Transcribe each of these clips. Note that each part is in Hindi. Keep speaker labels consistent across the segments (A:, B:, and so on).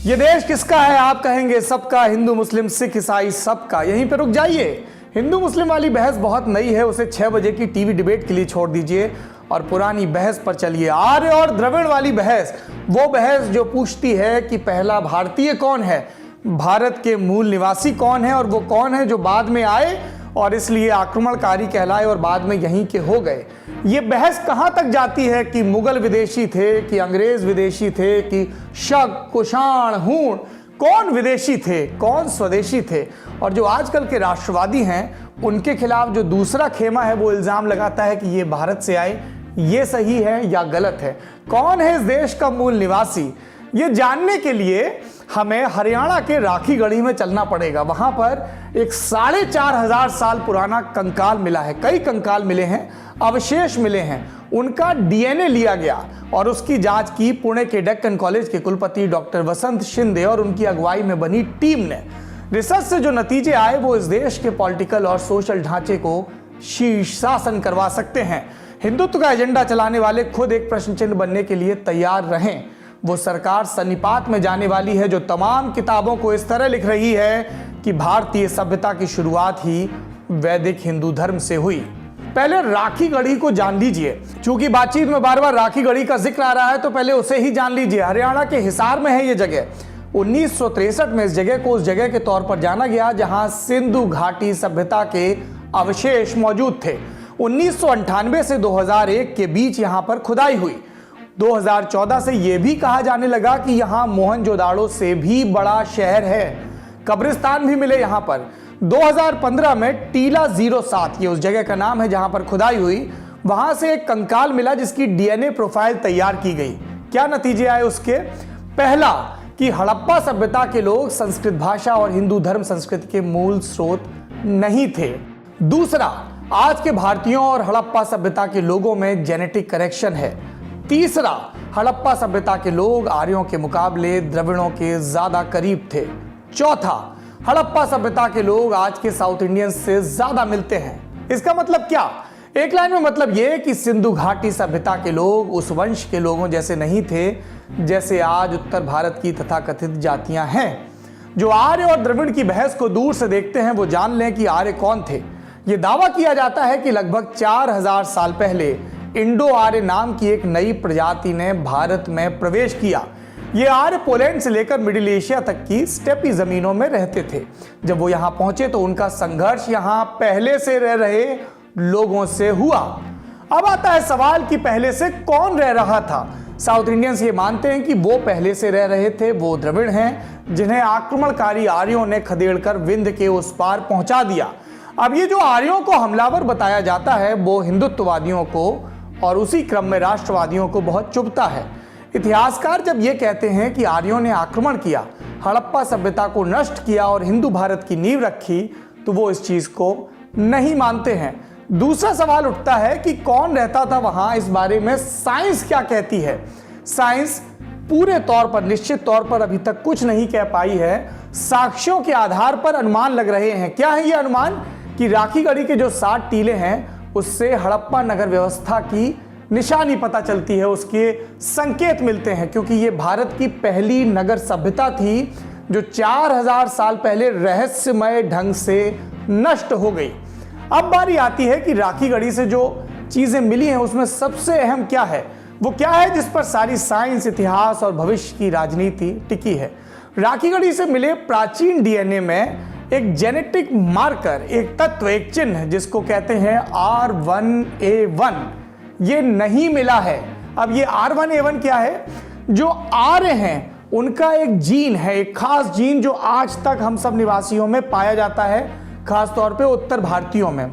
A: ये देश किसका है आप कहेंगे सबका, हिंदू मुस्लिम सिख ईसाई सबका। यहीं पे रुक जाइए। हिंदू मुस्लिम वाली बहस बहुत नई है, उसे 6 बजे की टीवी डिबेट के लिए छोड़ दीजिए और पुरानी बहस पर चलिए। आर्य और द्रविड़ वाली बहस, वो बहस जो पूछती है कि पहला भारतीय कौन है, भारत के मूल निवासी कौन है और वो कौन है जो बाद में आए और इसलिए आक्रमणकारी कहलाए और बाद में यहीं के हो गए। ये बहस कहां तक जाती है कि मुगल विदेशी थे कि अंग्रेज विदेशी थे कि शक कुषाण हूण, कौन विदेशी थे कौन स्वदेशी थे। और जो आजकल के राष्ट्रवादी हैं उनके खिलाफ जो दूसरा खेमा है वो इल्जाम लगाता है कि ये भारत से आए, ये सही है या गलत है। कौन है इस देश का मूल निवासी, ये जानने के लिए हमें हरियाणा के राखीगढ़ी में चलना पड़ेगा। वहां पर एक 4500 साल पुराना कंकाल मिला है, कई कंकाल मिले हैं, अवशेष मिले हैं, उनका डीएनए लिया गया और उसकी जांच की पुणे के डेक्कन कॉलेज के कुलपति डॉक्टर वसंत शिंदे और उनकी अगुवाई में बनी टीम ने। रिसर्च से जो नतीजे आए वो इस देश के पॉलिटिकल और सोशल ढांचे को शीर्षासन करवा सकते हैं। हिंदुत्व का एजेंडा चलाने वाले खुद एक प्रश्न चिन्ह बनने के लिए तैयार रहें। वो सरकार सन्निपात में जाने वाली है जो तमाम किताबों को इस तरह लिख रही है कि भारतीय सभ्यता की शुरुआत ही वैदिक हिंदू धर्म से हुई। पहले राखीगढ़ी को जान लीजिए, क्योंकि बातचीत में बार बार राखीगढ़ी का जिक्र आ रहा है तो पहले उसे ही जान लीजिए। हरियाणा के हिसार में है ये जगह। 1963 में इस जगह को उस जगह के तौर पर जाना गया जहां सिंधु घाटी सभ्यता के अवशेष मौजूद थे। 1998 से 2001 के बीच यहां पर खुदाई हुई। 2014 से यह भी कहा जाने लगा कि यहां मोहनजोदाड़ो से भी बड़ा शहर है, कब्रिस्तान भी मिले यहां पर। 2015 में टीला 07, ये उस जगह का नाम है जहां पर खुदाई हुई, वहां से एक कंकाल मिला जिसकी डीएनए प्रोफाइल तैयार की गई। क्या नतीजे आए उसके? पहला कि हड़प्पा सभ्यता के लोग संस्कृत भाषा और हिंदू धर्म संस्कृति के मूल स्रोत नहीं थे। दूसरा, आज के भारतीयों और हड़प्पा सभ्यता के लोगों में जेनेटिक करेक्शन है। तीसरा, हड़प्पा सभ्यता के लोग आर्यों के मुकाबले द्रविड़ों के ज्यादा करीब थे। चौथा, हड़प्पा सभ्यता के लोग आज के साउथ इंडियंस से ज्यादा मिलते हैं। इसका मतलब क्या? एक लाइन में मतलब यह कि सिंधु घाटी सभ्यता के लोग उस वंश के लोगों जैसे नहीं थे जैसे आज उत्तर भारत की तथाकथित जातियां हैं। जो आर्य और द्रविड़ की बहस को दूर से देखते हैं वो जान लें कि आर्य कौन थे। यह दावा किया जाता है कि लगभग 4000 साल पहले इंडो आर्य नाम की एक नई प्रजाति ने भारत में प्रवेश किया। ये आर्य पोलैंड से लेकर मिडिल एशिया तक की स्टेपी जमीनों में रहते थे। जब वो यहाँ पहुंचे तो उनका संघर्ष यहाँ पहले से रह रहे लोगों से हुआ। अब आता है सवाल कि पहले से कौन रह रहा था। साउथ इंडियंस ये मानते हैं कि वो पहले से रह रहे थे वो द्रविड़ हैं जिन्हें आक्रमणकारी आर्यों ने खदेड़कर विंध्य के उस पार पहुंचा दिया। अब ये जो आर्यों को हमलावर बताया जाता है वो हिंदुत्ववादियों को और उसी क्रम में राष्ट्रवादियों को बहुत चुभता है। इतिहासकार जब ये कहते हैं कि आर्यों ने आक्रमण किया, हड़प्पा सभ्यता को नष्ट किया और हिंदू भारत की नींव रखी, तो वो इस चीज को नहीं मानते हैं। दूसरा सवाल उठता है कि कौन रहता था वहां, इस बारे में साइंस क्या कहती है। साइंस पूरे तौर पर निश्चित तौर पर अभी तक कुछ नहीं कह पाई है। साक्ष्यों के आधार पर अनुमान लग रहे हैं। क्या है ये अनुमान? कि राखीगढ़ी के जो 7 टीले हैं उससे हड़प्पा नगर व्यवस्था की निशानी पता चलती है, उसके संकेत मिलते हैं, क्योंकि ये भारत की पहली नगर सभ्यता थी जो 4000 साल पहले रहस्यमय ढंग से नष्ट हो गई। अब बारी आती है कि राखीगढ़ी से जो चीजें मिली हैं उसमें सबसे अहम क्या है, वो क्या है जिस पर सारी साइंस, इतिहास और भविष्य की राजनीति टिकी है। राखीगढ़ी से मिले प्राचीन डीएनए में एक जेनेटिक मार्कर, एक तत्व, एक चिन्ह जिसको कहते हैं R1A1, ये नहीं मिला है। अब ये R1A1 क्या है? जो आर्य हैं उनका एक जीन है, एक खास जीन जो आज तक हम सब निवासियों में पाया जाता है, खास तौर पे उत्तर भारतीयों में।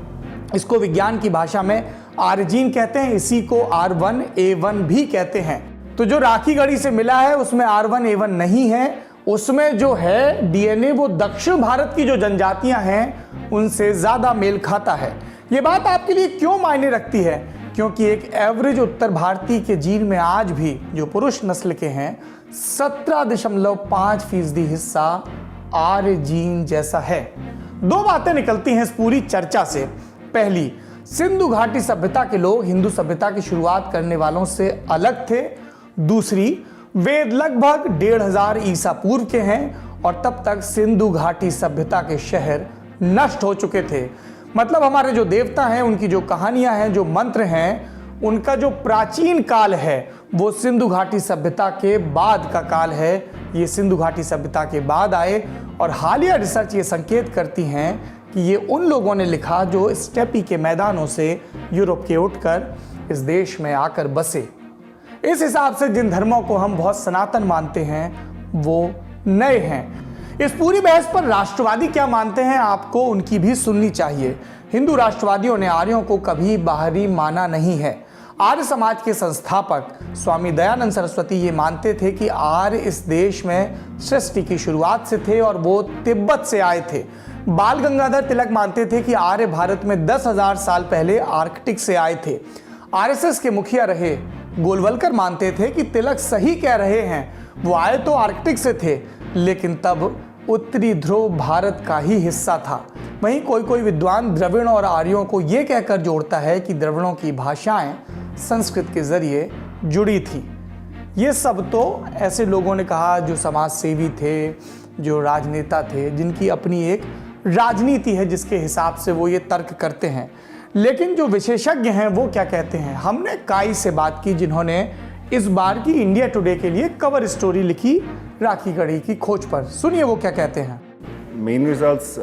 A: इसको विज्ञान की भाषा में आर्य जीन कहते हैं, इसी को R1A1 भी कहते हैं। तो जो राखीगढ़ी से मिला है उसमें R1A1 नहीं है, उसमें जो है डीएनए वो दक्षिण भारत की जो जनजातियां हैं उनसे ज्यादा मेल खाता है। ये बात आपके लिए क्यों मायने रखती है? क्योंकि एक एवरेज उत्तर भारतीय के जीन में आज भी जो पुरुष नस्ल के हैं 17.5% हिस्सा आर्य जीन जैसा है। 2 बातें निकलती हैं इस पूरी चर्चा से। पहली, सिंधु घाटी सभ्यता के लोग हिंदू सभ्यता की शुरुआत करने वालों से अलग थे। दूसरी, वेद लगभग 1500 ईसा पूर्व के हैं और तब तक सिंधु घाटी सभ्यता के शहर नष्ट हो चुके थे। मतलब हमारे जो देवता हैं, उनकी जो कहानियां हैं, जो मंत्र हैं, उनका जो प्राचीन काल है वो सिंधु घाटी सभ्यता के बाद का काल है। ये सिंधु घाटी सभ्यता के बाद आए और हालिया रिसर्च ये संकेत करती हैं कि ये उन लोगों ने लिखा जो स्टेपी के मैदानों से यूरोप के उठकर इस देश में आकर बसे। इस हिसाब से जिन धर्मों को हम बहुत सनातन मानते हैं वो नए हैं। इस पूरी बहस पर राष्ट्रवादी क्या मानते हैं, आपको उनकी भी सुननी चाहिए। हिंदू राष्ट्रवादियों ने आर्यों को कभी बाहरी माना नहीं है। आर्य समाज के संस्थापक स्वामी दयानंद सरस्वती ये मानते थे कि आर्य इस देश में सृष्टि की शुरुआत से थे और वो तिब्बत से आए थे। बाल गंगाधर तिलक मानते थे कि आर्य भारत में 10,000 साल पहले आर्कटिक से आए थे। आरएसएस के मुखिया रहे गोलवलकर मानते थे कि तिलक सही कह रहे हैं, वो आए तो आर्कटिक से थे लेकिन तब उत्तरी ध्रुव भारत का ही हिस्सा था। वहीं कोई विद्वान द्रविड़ और आर्यों को ये कहकर जोड़ता है कि द्रविड़ों की भाषाएं संस्कृत के जरिए जुड़ी थी। ये सब तो ऐसे लोगों ने कहा जो समाज सेवी थे, जो राजनेता थे, जिनकी अपनी एक राजनीति है जिसके हिसाब से वो ये तर्क करते हैं। लेकिन जो विशेषज्ञ हैं वो क्या कहते हैं, हमने काई से बात की जिन्होंने इस बार की इंडिया टुडे के लिए कवर स्टोरी लिखी राखी गढ़ी की खोज पर। सुनिए वो क्या कहते हैं।
B: मेन रिजल्ट्स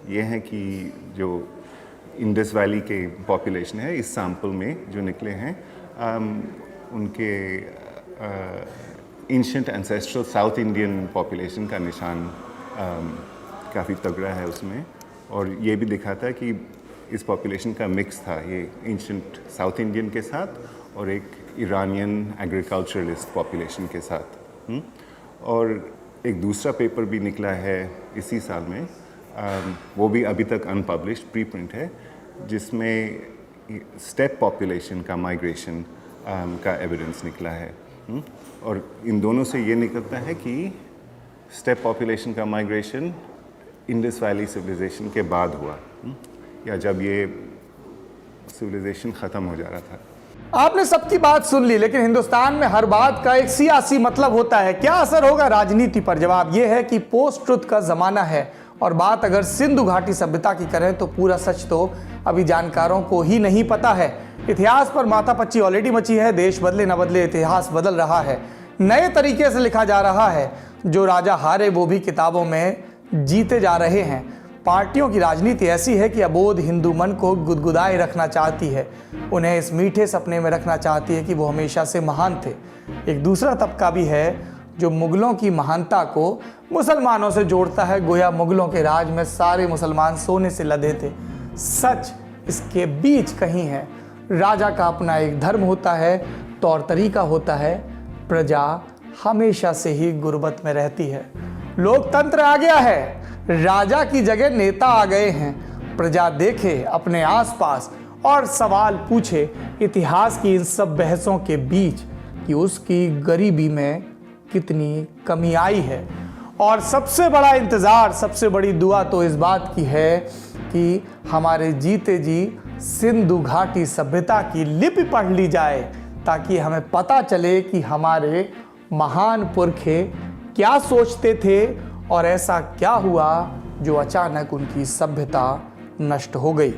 B: ये हैं कि जो इंडस वैली के पॉपुलेशन है इस सैंपल में जो निकले हैं, उनके ancient ancestral south Indian population का निशान काफ़ी तगड़ा है उसमें। और ये भी दिखाता है कि इस पॉपुलेशन का मिक्स था, ये एंशिएंट साउथ इंडियन के साथ और एक ईरानियन एग्रीकल्चरलिस्ट पॉपुलेशन के साथ। और एक दूसरा पेपर भी निकला है इसी साल में, वो भी अभी तक अनपब्लिश्ड प्री प्रिंट है, जिसमें स्टेप पॉपुलेशन का माइग्रेशन का एविडेंस निकला है। और इन दोनों से ये निकलता है कि स्टेप पॉपुलेशन का माइग्रेशन इंडस वैली सिविलाइजेशन के बाद हुआ, या जब ये सिविलाइजेशन ख़त्म हो जा रहा था।
A: आपने सबकी बात सुन ली, लेकिन हिंदुस्तान में हर बात का एक सियासी मतलब होता है। क्या असर होगा राजनीति पर? जवाब यह है कि पोस्ट ट्रुथ का जमाना है। और बात अगर सिंधु घाटी सभ्यता की करें तो पूरा सच तो अभी जानकारों को ही नहीं पता है। इतिहास पर माथापच्ची ऑलरेडी मची है। देश बदले न बदले इतिहास बदल रहा है, नए तरीके से लिखा जा रहा है। जो राजा हारे वो भी किताबों में जीते जा रहे हैं। पार्टियों की राजनीति ऐसी है कि अबोध हिंदू मन को गुदगुदाए रखना चाहती है, उन्हें इस मीठे सपने में रखना चाहती है कि वो हमेशा से महान थे। एक दूसरा तबका भी है जो मुगलों की महानता को मुसलमानों से जोड़ता है, गोया मुगलों के राज में सारे मुसलमान सोने से लदे थे। सच इसके बीच कहीं है। राजा का अपना एक धर्म होता है, तौर तरीका होता है, प्रजा हमेशा से ही गुर्बत में रहती है। लोकतंत्र आ गया है, राजा की जगह नेता आ गए हैं। प्रजा देखे अपने आसपास और सवाल पूछे इतिहास की इन सब बहसों के बीच कि उसकी गरीबी में कितनी कमी आई है। और सबसे बड़ा इंतज़ार, सबसे बड़ी दुआ तो इस बात की है कि हमारे जीते जी सिंधु घाटी सभ्यता की लिपि पढ़ ली जाए, ताकि हमें पता चले कि हमारे महान पुरखे क्या सोचते थे और ऐसा क्या हुआ जो अचानक उनकी सभ्यता नष्ट हो गई।